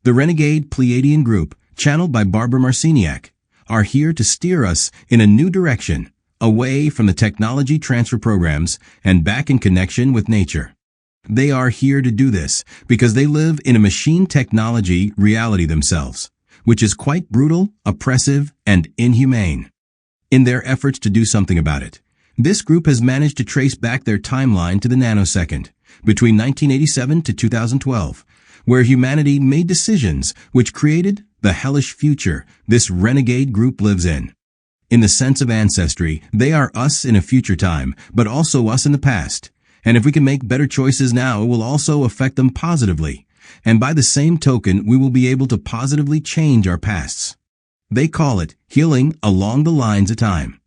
The Renegade Pleiadian group, channeled by Barbara Marciniak, are here to steer us in a new direction, away from the technology transfer programs and back in connection with nature. They are here to do this because they live in a machine technology reality themselves, which is quite brutal, oppressive, and inhumane. In their efforts to do something about it, this group has managed to trace back their timeline to the nanosecond, between 1987 to 2012, where humanity made decisions which created the hellish future this renegade group lives in. In the sense of ancestry, they are us in a future time, but also us in the past. And if we can make better choices now, it will also affect them positively. And by the same token, we will be able to positively change our pasts. They call it healing along the lines of time.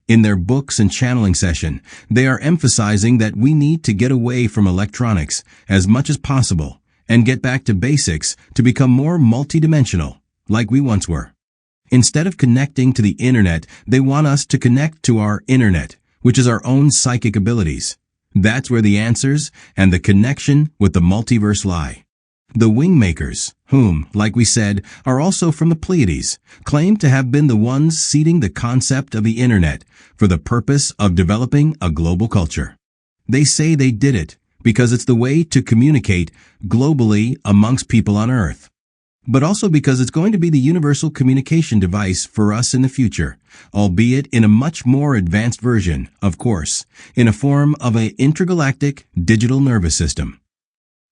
In their books and channeling session, they are emphasizing that we need to get away from electronics as much as possible and get back to basics to become more multidimensional, like we once were. Instead of connecting to the internet, they want us to connect to our internet, which is our own psychic abilities. That's where the answers and the connection with the multiverse lie. The Wingmakers, whom, like we said, are also from the Pleiades, claim to have been the ones seeding the concept of the internet for the purpose of developing a global culture. They say they did it because it's the way to communicate globally amongst people on Earth, but also because it's going to be the universal communication device for us in the future, albeit in a much more advanced version, of course, in a form of an intergalactic digital nervous system.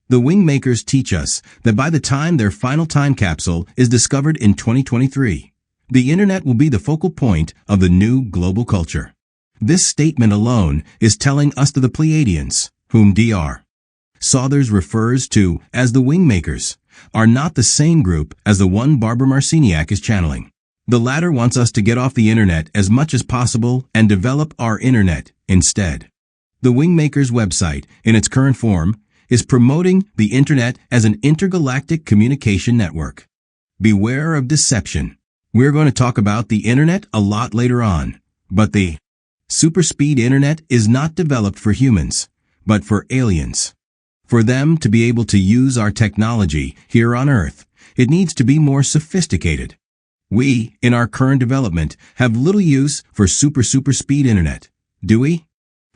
The Wingmakers teach us that by the time their final time capsule is discovered in 2023, the internet will be the focal point of the new global culture. This statement alone is telling us to the Pleiadians, whom Dr. Sothers refers to as the Wingmakers, are not the same group as the one Barbara Marciniak is channeling. The latter wants us to get off the internet as much as possible and develop our internet instead. The Wingmakers website, in its current form, is promoting the internet as an intergalactic communication network. Beware of deception. We're going to talk about the internet a lot later on, but the super-speed internet is not developed for humans, but for aliens. For them to be able to use our technology here on Earth, it needs to be more sophisticated. We, in our current development, have little use for super speed internet. Do we?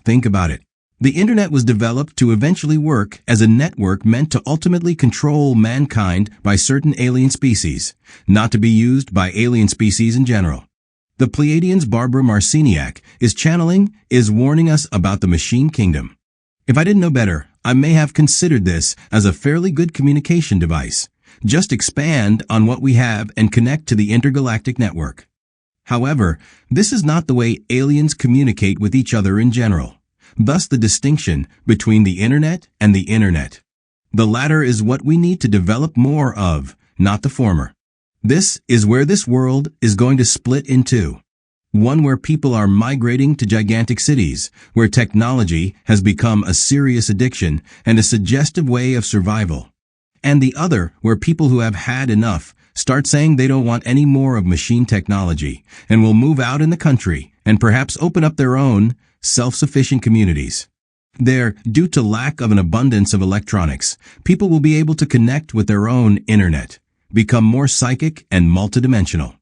Think about it. The internet was developed to eventually work as a network meant to ultimately control mankind by certain alien species, not to be used by alien species in general. The Pleiadians' Barbara Marciniak is warning us about the machine kingdom. If I didn't know better, I may have considered this as a fairly good communication device. Just expand on what we have and connect to the intergalactic network. However, this is not the way aliens communicate with each other in general. Thus the distinction between the internet and the internet. The latter is what we need to develop more of, not the former. This is where this world is going to split in two. One where people are migrating to gigantic cities, where technology has become a serious addiction and a suggestive way of survival. And the other where people who have had enough start saying they don't want any more of machine technology and will move out in the country and perhaps open up their own self-sufficient communities. There, due to lack of an abundance of electronics, people will be able to connect with their own internet, become more psychic and multidimensional.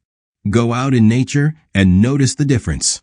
Go out in nature and notice the difference.